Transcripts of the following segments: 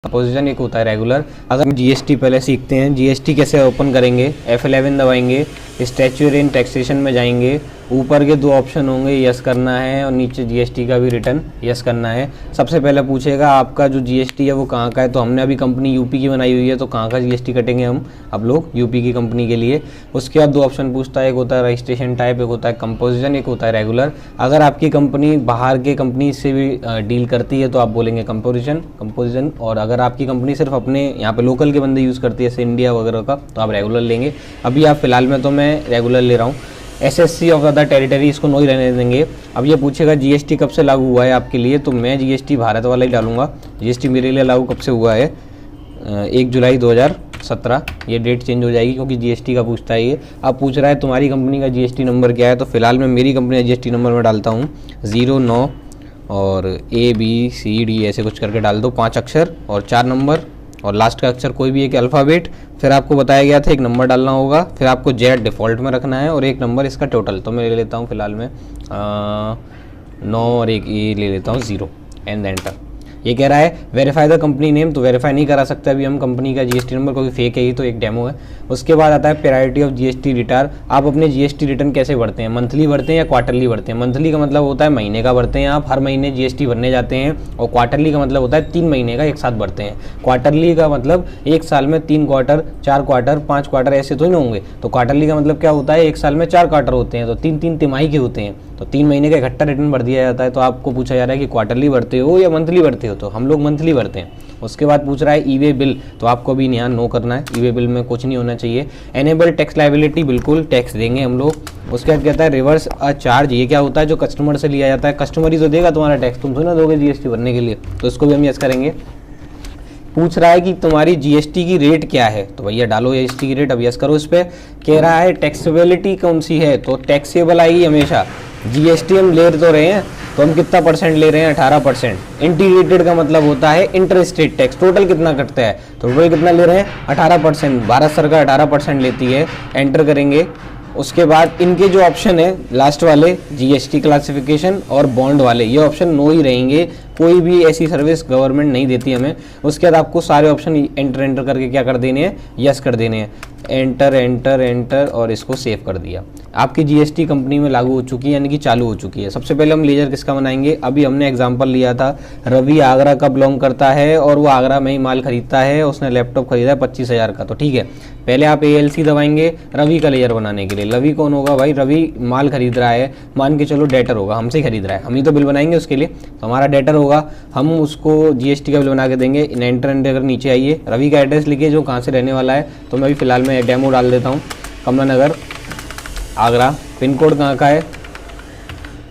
Composition, एक होता है रेगुलर। अगर हम जीएसटी पहले सीखते हैं, जीएसटी कैसे ओपन करेंगे, F11 दबाएंगे, स्टैट्यूटरी इन टैक्सेशन में जाएंगे, ऊपर के दो ऑप्शन होंगे, यस करना है, और नीचे जीएसटी का भी रिटर्न यस करना है। सबसे पहले पूछेगा आपका जो जीएसटी है वो कहाँ का है, तो हमने अभी कंपनी यूपी की बनाई हुई है, तो कहाँ का जीएसटी कटेंगे हम लोग यूपी की कंपनी के लिए। उसके बाद दो ऑप्शन पूछता है, एक होता है रजिस्ट्रेशन टाइप, एक होता है कंपोजिशन, एक होता है रेगुलर। अगर आपकी कंपनी बाहर के कंपनी से भी डील करती है तो आप बोलेंगे कंपोजिशन, और अगर आपकी कंपनी सिर्फ अपने यहाँ पे लोकल के बंदे यूज़ करती है जैसे इंडिया वगैरह का, तो आप रेगुलर लेंगे। अभी आप फिलहाल में तो मैं रेगुलर ले रहा हूँ। एसएससी ऑफ अदर टेरिटरी, इसको नो ही रहने देंगे। अब ये पूछेगा जीएसटी कब से लागू हुआ है आपके लिए, तो मैं जीएसटी भारत वाला ही डालूंगा। जीएसटी मेरे लिए लागू कब से हुआ है, 1 जुलाई 2017। ये डेट चेंज हो जाएगी क्योंकि जीएसटी का पूछता है ये। अब पूछ रहा है तुम्हारी कंपनी का जीएसटी नंबर क्या है, तो फिलहाल मैं मेरी कंपनी का जीएसटी नंबर में डालता हूँ 09 और ABCD ऐसे कुछ करके डाल दो, 5 अक्षर और 4 नंबर, और लास्ट का अक्षर कोई भी एक अल्फ़ाबेट। फिर आपको बताया गया था एक नंबर डालना होगा, फिर आपको जेड डिफ़ॉल्ट में रखना है, और एक नंबर इसका टोटल। तो मैं ले लेता हूँ फिलहाल में 9 और एक ये ले लेता हूँ 0 एंड एंटर। ये कह रहा है वेरीफाई द कंपनी नेम, तो वेरीफाई नहीं करा सकते अभी हम कंपनी का जीएसटी नंबर, क्योंकि फेक है, ये तो एक डेमो है। उसके बाद आता है प्रायोरिटी ऑफ जीएसटी रिटर्न। आप अपने जीएसटी रिटर्न कैसे भरते हैं, मंथली भरते हैं या क्वार्टरली भरते हैं। मंथली का मतलब होता है महीने का भरते हैं, आप हर महीने जीएसटी भरने जाते हैं, और क्वार्टरली का मतलब होता है 3 महीने का एक साथ भरते हैं। क्वार्टरली का मतलब एक साल में 3 क्वार्टर, 4 क्वार्टर, 5 क्वार्टर ऐसे तो ही नहीं होंगे। तो क्वार्टरली का मतलब क्या होता है, एक साल में 4 क्वार्टर होते हैं, तो 3 तिमाही के होते हैं, तो 3 महीने का इकट्ठा रिटर्न भर दिया जाता है। तो आपको पूछा जा रहा है कि क्वार्टरली भरते हो या मंथली भरते हो, तो हम लोग मंथली भरते हैं। उसके बाद पूछ रहा है ई वे बिल, तो आपको भी यहाँ नो करना है, ई वे बिल में कुछ नहीं होना चाहिए। एनेबल टैक्स लायबिलिटी, बिल्कुल टैक्स देंगे हम लोग। उसके बाद कहता है रिवर्स अ चार्ज, ये क्या होता है, जो कस्टमर से लिया जाता है, कस्टमर ही तो देगा तुम्हारा टैक्स, तुम थोड़ी ना दोगे जीएसटी भरने के लिए, तो इसको भी हम यस करेंगे। पूछ रहा है कि तुम्हारी जीएसटी की रेट क्या है, तो भैया डालो जीएसटी की रेट, अब यस करो इस पर। कह रहा है टैक्सेबिलिटी कौन सी है, तो टैक्सेबल आएगी हमेशा। जीएसटी हम ले तो रहे हैं, तो हम कितना परसेंट ले रहे हैं, 18%। इंटीग्रेटेड का मतलब होता है इंटर स्टेट टैक्स। टोटल कितना कटता है, तो टोटल कितना ले रहे हैं, 18%। भारत सरकार 18% लेती है, एंटर करेंगे। उसके बाद इनके जो ऑप्शन है लास्ट वाले, जीएसटी क्लासिफिकेशन और बॉन्ड वाले, ये ऑप्शन नो ही रहेंगे। कोई भी ऐसी सर्विस गवर्नमेंट नहीं देती हमें। उसके बाद आपको सारे ऑप्शन एंटर करके क्या कर देने हैं, यस कर देने हैं। एंटर एंटर एंटर, और इसको सेव कर दिया। आपकी जीएसटी कंपनी में लागू हो चुकी है, यानी कि चालू हो चुकी है। सबसे पहले हम लेजर किसका बनाएंगे, अभी हमने एग्जांपल लिया था, रवि आगरा का बिलोंग करता है और वो आगरा में ही माल खरीदता है, उसने लैपटॉप खरीदा है 25,000 का, तो ठीक है। पहले आप ALC दबाएंगे रवि का लेजर बनाने के लिए। रवि कौन होगा भाई, रवि माल खरीद रहा है, मान के चलो डेटर होगा, हमसे ही खरीद रहा है, हम ही तो बिल बनाएंगे उसके लिए, तो हमारा डेटर होगा, हम उसको जीएसटी का बिल बना के देंगे। एंटर अगर नीचे आइए, रवि का एड्रेस लिखिए जो कहाँ से रहने वाला है, तो मैं अभी फिलहाल में डेमो डाल देता हूँ, कमला नगर आगरा। पिन कोड कहाँ का है,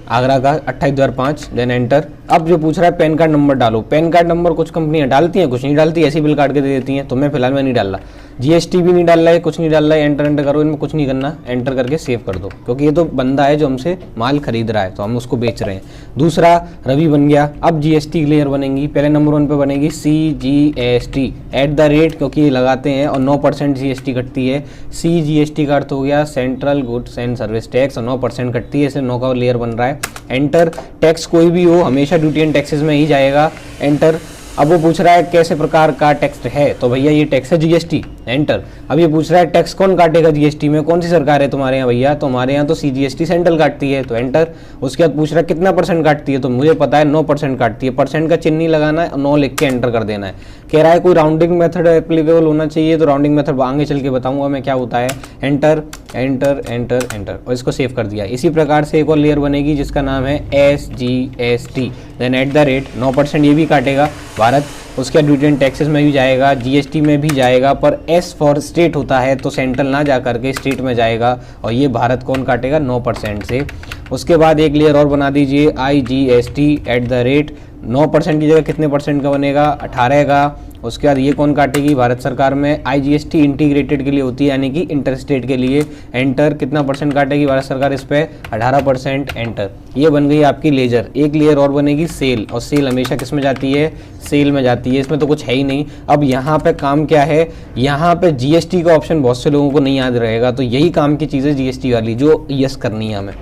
आगरा का 28,005, देन एंटर। अब जो पूछ रहा है पैन कार्ड नंबर डालो, पैन कार्ड नंबर कुछ कंपनियां डालती हैं, कुछ नहीं डालती, ऐसी बिल काट के दे देती हैं, तो मैं फिलहाल में नहीं डाल रहा। जीएसटी भी नहीं डाल रहा है, कुछ नहीं डाल रहा है, एंटर करो, इनमें कुछ नहीं करना, एंटर करके सेव कर दो, क्योंकि ये तो बंदा है जो हमसे माल खरीद रहा है, तो हम उसको बेच रहे हैं। दूसरा रवि बन गया। अब जीएसटी क्लियर बनेगी, पहले नंबर 1 पे बनेगी CGST @ क्योंकि ये लगाते हैं और 9% जीएसटी कटती है। CGST का अर्थ हो गया central goods and service tax, और 9% कटती है, इसे 9 का लेयर बन रहा है। एंटर, टैक्स कोई भी हो हमेशा ड्यूटी एंड टैक्सेस में ही जाएगा, एंटर। अब वो पूछ रहा है कैसे प्रकार का टैक्स है, तो भैया ये टैक्स है जीएसटी, एंटर। अब ये पूछ रहा है टैक्स कौन काटेगा जीएसटी में, कौन सी सरकार है तुम्हारे यहाँ भैया, तो हमारे यहाँ तो CGST सेंट्रल काटती है, तो एंटर। उसके बाद पूछ रहा है कितना % काटती है, तो मुझे पता है 9% काटती है, परसेंट का चिन्ह नहीं लगाना है, 9 लिख के एंटर कर देना है। कह रहा है कोई राउंडिंग मेथड एप्लीकेबल होना चाहिए, तो राउंडिंग मेथड आगे चल के बताऊंगा मैं क्या होता है। एंटर एंटर एंटर एंटर, और इसको सेव कर दिया। इसी प्रकार से एक और लेयर बनेगी जिसका नाम है SGST, देन @ 9% ये भी काटेगा भारत। उसके ड्यूटी एंड टैक्सेस में भी जाएगा, जीएसटी में भी जाएगा, पर S फॉर स्टेट होता है, तो सेंट्रल ना जा करके स्टेट में जाएगा, और ये भारत कौन काटेगा, 9% से। उसके बाद एक लेयर और बना दीजिए IGST @ 9% की जगह कितने % का बनेगा, 18 का। उसके बाद ये कौन काटेगी, भारत सरकार में IGST इंटीग्रेटेड के लिए होती है, यानी कि इंटर स्टेट के लिए। एंटर, कितना % काटेगी भारत सरकार इस पर, 18%, एंटर। ये बन गई आपकी लेजर। एक लेयर और बनेगी सेल, और सेल हमेशा किस में जाती है, सेल में जाती है, इसमें तो कुछ है ही नहीं। अब यहाँ पे काम क्या है, यहाँ पे जीएसटी का ऑप्शन बहुत से लोगों को नहीं याद रहेगा, तो यही काम की चीज़ है जीएसटी वाली, जो यस करनी है हमें।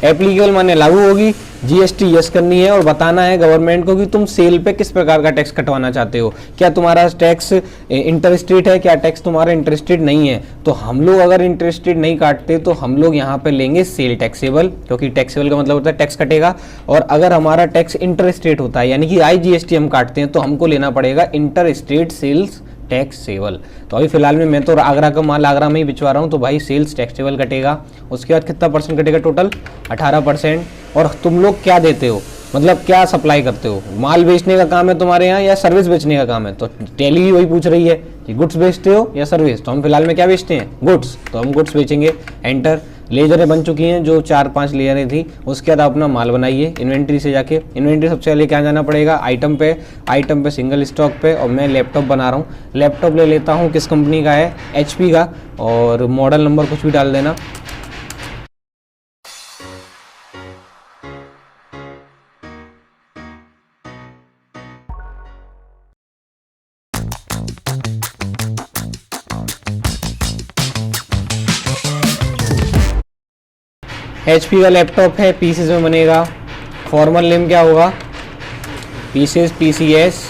एप्लीकेबल माने लागू होगी, जीएसटी यस करनी है और बताना है गवर्नमेंट को कि तुम सेल पे किस प्रकार का टैक्स कटवाना चाहते हो, क्या तुम्हारा टैक्स इंटर स्टेट है, क्या टैक्स तुम्हारा इंटर स्टेट नहीं है। तो हम लोग अगर इंटर स्टेट नहीं काटते तो हम लोग यहाँ पे लेंगे सेल टैक्सेबल, क्योंकि टैक्सेबल का मतलब होता है टैक्स कटेगा। और अगर हमारा टैक्स इंटर स्टेट होता है यानी कि IGST हम काटते हैं तो हमको लेना पड़ेगा इंटर स्टेट सेल्स टैक्सेबल। तो अभी फिलहाल में मैं तो आगरा का माल आगरा में ही बिचवा रहा हूँ, तो भाई सेल्स टैक्सेबल कटेगा। उसके बाद कितना परसेंट कटेगा, टोटल 18%। और तुम लोग क्या देते हो, मतलब क्या सप्लाई करते हो, माल बेचने का काम है तुम्हारे यहाँ या सर्विस बेचने का काम है। तो टैली भी वही पूछ रही है कि गुड्स बेचते हो या सर्विस। तो हम फिलहाल में क्या बेचते हैं, गुड्स, तो हम गुड्स बेचेंगे। एंटर। लेजरें बन चुकी हैं जो 4-5 लेयरें थी। उसके बाद अपना माल बनाइए इन्वेंट्री से जाके। इन्वेंट्री सबसे पहले क्या जाना पड़ेगा, आइटम पे सिंगल स्टॉक पे। और मैं लैपटॉप बना रहा हूँ, लैपटॉप ले लेता हूँ, किस कंपनी का है, HP का, और मॉडल नंबर कुछ भी डाल देना। HP का लैपटॉप है, पीसेस में बनेगा। फॉर्मल नेम क्या होगा, पीसेस, PCS।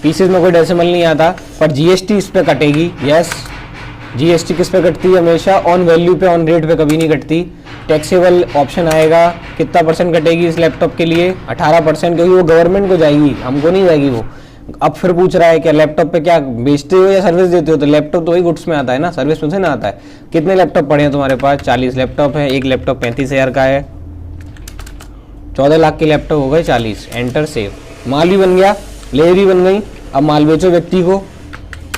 पीसेस में कोई डेसिमल नहीं आता, पर GST इस पे कटेगी। यस, GST किस पे कटती है, हमेशा ऑन वैल्यू पे, ऑन रेट पे कभी नहीं कटती। टैक्सेबल ऑप्शन आएगा, कितना परसेंट कटेगी इस लैपटॉप के लिए, 18%, क्योंकि वो गवर्नमेंट को जाएगी, हमको नहीं जाएगी वो। अब फिर पूछ रहा है क्या लैपटॉप पे क्या बेचते हो या सर्विस देते हो, तो लैपटॉप तो वही गुड्स में आता है ना, सर्विस में से ना आता है। कितने लैपटॉप पड़े हैं तुम्हारे पास, 40 लैपटॉप है। एक लैपटॉप 35,000 का है, 14 लाख के लैपटॉप हो गए 40। Enter, save. माल भी बन गया, लेयर भी बन गई। अब माल बेचो व्यक्ति को,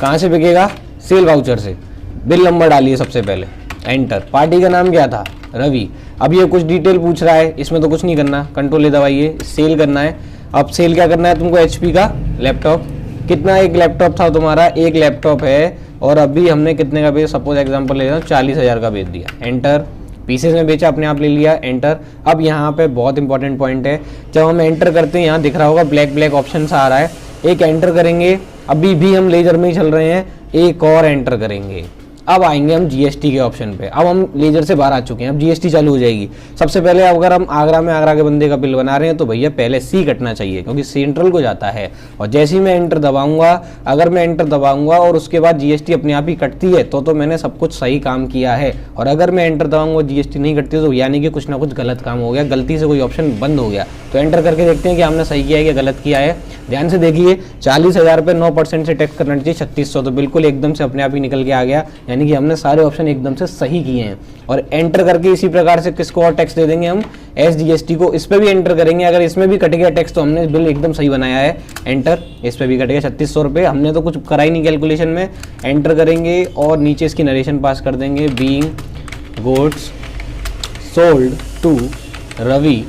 कहाँ से बिकेगा, सेल वाउचर से। बिल नंबर डालिए सबसे पहले, एंटर। पार्टी का नाम क्या था, रवि। अब ये कुछ डिटेल पूछ रहा है, इसमें तो कुछ नहीं करना, कंट्रोल दबाइए, सेल करना है। अब सेल क्या करना है तुमको, HP का लैपटॉप। कितना एक लैपटॉप था तुम्हारा, एक लैपटॉप है, और अभी हमने कितने का बेचा, सपोज एग्जांपल ले रहा हूँ 40,000 का बेच दिया। एंटर। पीसेस में बेचा, अपने आप ले लिया। एंटर। अब यहाँ पे बहुत इंपॉर्टेंट पॉइंट है, जब हम एंटर करते हैं यहाँ दिख रहा होगा ब्लैक ऑप्शन सा आ रहा है, एक एंटर करेंगे। अभी भी हम लेजर में ही चल रहे हैं, एक और एंटर करेंगे। अब आएंगे हम GST के ऑप्शन पे। अब हम लेजर से बाहर आ चुके हैं, अब GST चालू हो जाएगी। सबसे पहले अगर हम आगरा के बंदे का बिल बना रहे हैं तो भैया पहले C कटना चाहिए, क्योंकि सेंट्रल को जाता है। और जैसे ही मैं एंटर दबाऊंगा, अगर मैं एंटर दबाऊंगा और उसके बाद GST अपने आप ही कटती है तो मैंने सब कुछ सही काम किया है। और अगर मैं एंटर दबाऊंगा GST नहीं कटती तो यानी कि कुछ ना कुछ गलत काम हो गया, गलती से कोई ऑप्शन बंद हो गया। तो एंटर करके देखते हैं कि हमने सही किया है या गलत किया है। ध्यान से देखिए, 40,000 पे 9% से टैक्स करना चाहिए 3600, तो बिल्कुल एकदम से अपने आप ही निकल के आ गया, यानी कि हमने सारे ऑप्शन एकदम से सही किए हैं। और एंटर करके इसी प्रकार से किसको और टैक्स दे देंगे हम, SGST को। इस पे भी एंटर करेंगे, अगर इसमें भी कट गया टैक्स तो हमने बिल एकदम सही बनाया है। एंटर। इस पे भी कट गया 3600 रुपये, हमने तो कुछ करा ही नहीं कैलकुलेशन में। एंटर करेंगे और नीचे इसकी नरेशन पास कर देंगे, being goods sold to Ravi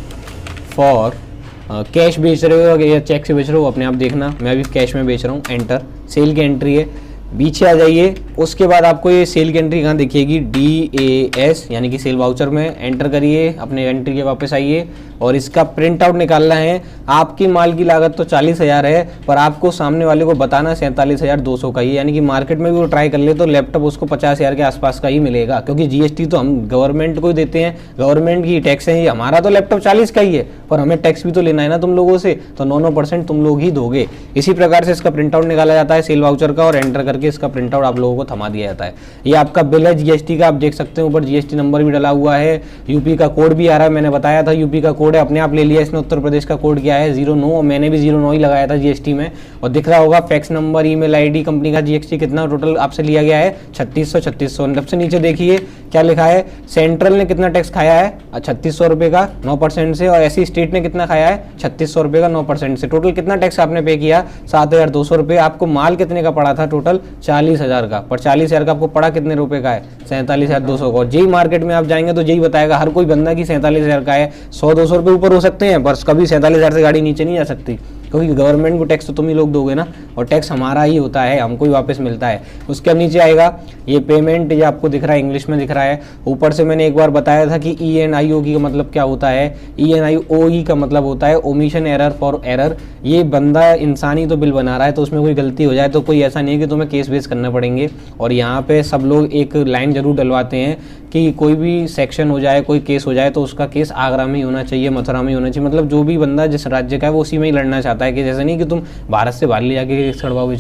for cash बेच रहे हो या चेक से बेच रहे हो अपने आप देखना, मैं अभी कैश में बेच रहा हूँ। एंटर। सेल की एंट्री है, पीछे आ जाइए। उसके बाद आपको ये सेल की एंट्री कहाँ दिखेगी, DAS यानी कि सेल वाउचर में। एंटर करिए, अपने एंट्री के वापस आइए और इसका प्रिंट आउट निकालना है। आपकी माल की लागत तो 40,000 है, पर आपको सामने वाले को बताना 47,200 का ही, यानी कि मार्केट में भी वो ट्राई कर ले तो लैपटॉप उसको 50,000 के आसपास का ही मिलेगा, क्योंकि GST तो हम गवर्नमेंट को ही देते हैं, गवर्नमेंट की टैक्स है। हमारा तो लैपटॉप 40 का ही है, पर हमें टैक्स भी तो लेना है ना तुम लोगों से, तो 9% तुम लोग ही दोगे। इसी प्रकार से इसका प्रिंट आउट निकाला जाता है सेल वाउचर का, और एंटर करके इसका प्रिंट आउट आप लोगों को थमा दिया जाता है। ये आपका बिल है GST का, आप देख सकते हैं ऊपर GST नंबर भी डला हुआ है, यूपी का कोड भी आ रहा है, मैंने बताया था यूपी का कोड है, अपने आप ले लिया इसने। उत्तर प्रदेश का कोड क्या है 09, और मैंने भी 09 ही लगाया था GST में, और दिख रहा होगा fax number, email ID, company का GST कितना टोटल आपसे लिया गया है 3600। सबसे नीचे देखिए क्या लिखा है, सेंट्रल ने कितना टैक्स खाया है 3600 रुपये का 9% से, और ऐसी स्टेट ने कितना खाया है 3600 रुपये का 9% से। टोटल कितना टैक्स आपने पे किया 7,200 रुपये। आपको माल कितने का पड़ा था टोटल 40,000 का, पर 40,000 का आपको पड़ा कितने रुपए का है 47,200 का। और जेई मार्केट में आप जाएंगे तो जेई बताएगा हर कोई बंदा की 47,000 का है, 100-200 रुपये ऊपर हो सकते हैं, पर कभी 47,000 से गाड़ी नीचे नहीं जा सकती। क्योंकि गवर्नमेंट को टैक्स तो तुम ही लोग दोगे ना, और टैक्स हमारा ही होता है, हमको ही वापस मिलता है। उसके नीचे आएगा ये पेमेंट, ये आपको दिख रहा है, इंग्लिश में दिख रहा है। ऊपर से मैंने एक बार बताया था कि ENIOE का मतलब क्या होता है। ENIOE का मतलब होता है ओमिशन एरर फॉर एरर। ये बंदा इंसान ही तो बिल बना रहा है, तो उसमें कोई गलती हो जाए तो कोई ऐसा नहीं है कि तुम्हें केस बेस करना पड़ेंगे। और यहाँ पे सब लोग एक लाइन जरूर डलवाते हैं कि कोई भी सेक्शन हो जाए, कोई केस हो जाए तो उसका केस आगरा में ही होना चाहिए, मथुरा में ही होना चाहिए। मतलब जो भी बंदा जिस राज्य का है वो उसी में ही लड़ना चाहता है, कि जैसे नहीं कि तुम भारत से बाहर ले जाके केस छड़वाओगे।